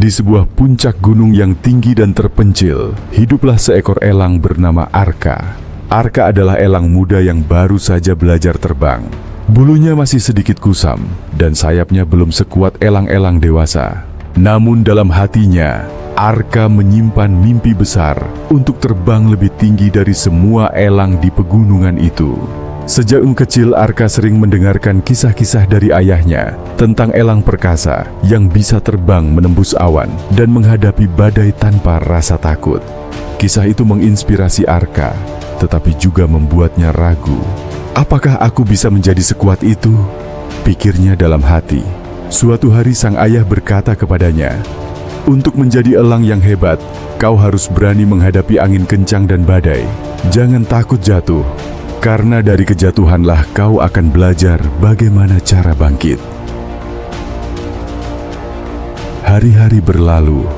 Di sebuah puncak gunung yang tinggi dan terpencil, hiduplah seekor elang bernama Arka. Arka adalah elang muda yang baru saja belajar terbang. Bulunya masih sedikit kusam, dan sayapnya belum sekuat elang-elang dewasa. Namun dalam hatinya, Arka menyimpan mimpi besar untuk terbang lebih tinggi dari semua elang di pegunungan itu. Sejak kecil, Arka sering mendengarkan kisah-kisah dari ayahnya tentang elang perkasa yang bisa terbang menembus awan dan menghadapi badai tanpa rasa takut. Kisah itu menginspirasi Arka, tetapi juga membuatnya ragu. Apakah aku bisa menjadi sekuat itu? Pikirnya dalam hati. Suatu hari sang ayah berkata kepadanya, "Untuk menjadi elang yang hebat, kau harus berani menghadapi angin kencang dan badai. Jangan takut jatuh. Karena dari kejatuhanlah kau akan belajar bagaimana cara bangkit." Hari-hari berlalu,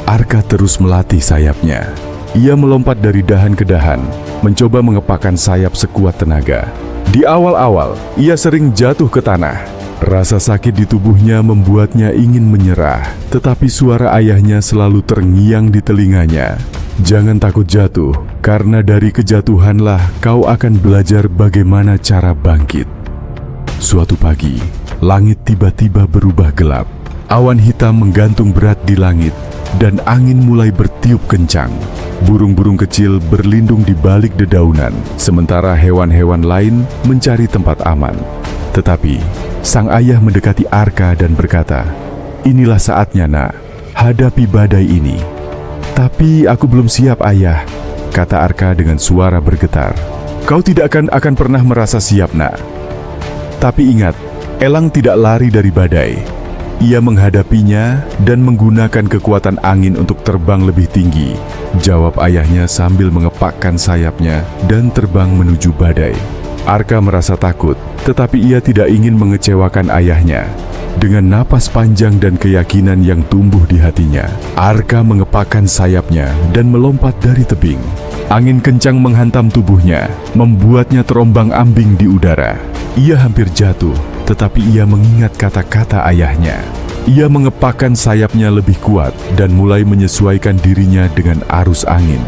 Arka terus melatih sayapnya. Ia melompat dari dahan ke dahan, mencoba mengepakkan sayap sekuat tenaga. Di awal-awal, ia sering jatuh ke tanah. Rasa sakit di tubuhnya membuatnya ingin menyerah, tetapi suara ayahnya selalu terngiang di telinganya. "Jangan takut jatuh, karena dari kejatuhanlah kau akan belajar bagaimana cara bangkit." Suatu pagi, langit tiba-tiba berubah gelap. Awan hitam menggantung berat di langit, dan angin mulai bertiup kencang. Burung-burung kecil berlindung di balik dedaunan, sementara hewan-hewan lain mencari tempat aman. Tetapi, sang ayah mendekati Arka dan berkata, "Inilah saatnya, nak. Hadapi badai ini." "Tapi aku belum siap, ayah," kata Arka dengan suara bergetar. "Kau tidak akan pernah merasa siap, nak. Tapi ingat, elang tidak lari dari badai. Ia menghadapinya dan menggunakan kekuatan angin untuk terbang lebih tinggi," jawab ayahnya sambil mengepakkan sayapnya dan terbang menuju badai. Arka merasa takut, tetapi ia tidak ingin mengecewakan ayahnya. Dengan napas panjang dan keyakinan yang tumbuh di hatinya, Arka mengepakkan sayapnya dan melompat dari tebing. Angin kencang menghantam tubuhnya, membuatnya terombang-ambing di udara. Ia hampir jatuh, tetapi ia mengingat kata-kata ayahnya. Ia mengepakkan sayapnya lebih kuat dan mulai menyesuaikan dirinya dengan arus angin.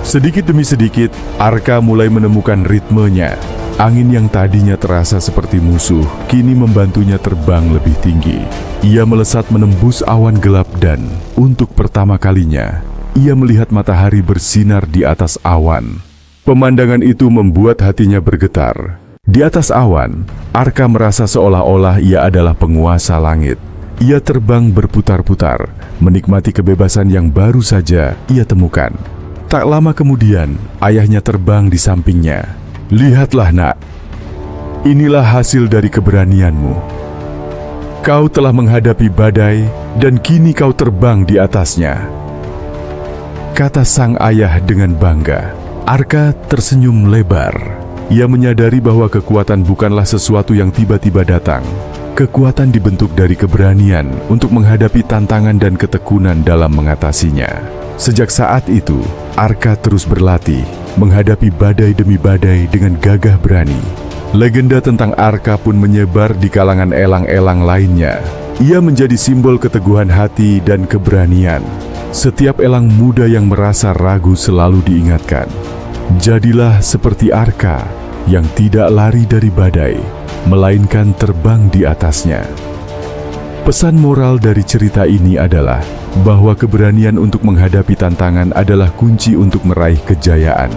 Sedikit demi sedikit, Arka mulai menemukan ritmenya. Angin yang tadinya terasa seperti musuh, kini membantunya terbang lebih tinggi. Ia melesat menembus awan gelap dan, untuk pertama kalinya, ia melihat matahari bersinar di atas awan. Pemandangan itu membuat hatinya bergetar. Di atas awan, Arka merasa seolah-olah ia adalah penguasa langit. Ia terbang berputar-putar, menikmati kebebasan yang baru saja ia temukan. Tak lama kemudian, ayahnya terbang di sampingnya. "Lihatlah, nak. Inilah hasil dari keberanianmu. Kau telah menghadapi badai dan kini kau terbang di atasnya," kata sang ayah dengan bangga. Arka tersenyum lebar. Ia menyadari bahwa kekuatan bukanlah sesuatu yang tiba-tiba datang. Kekuatan dibentuk dari keberanian untuk menghadapi tantangan dan ketekunan dalam mengatasinya. Sejak saat itu, Arka terus berlatih, menghadapi badai demi badai dengan gagah berani. Legenda tentang Arka pun menyebar di kalangan elang-elang lainnya. Ia menjadi simbol keteguhan hati dan keberanian. Setiap elang muda yang merasa ragu selalu diingatkan, jadilah seperti Arka yang tidak lari dari badai, melainkan terbang di atasnya. Pesan moral dari cerita ini adalah bahwa keberanian untuk menghadapi tantangan adalah kunci untuk meraih kejayaan.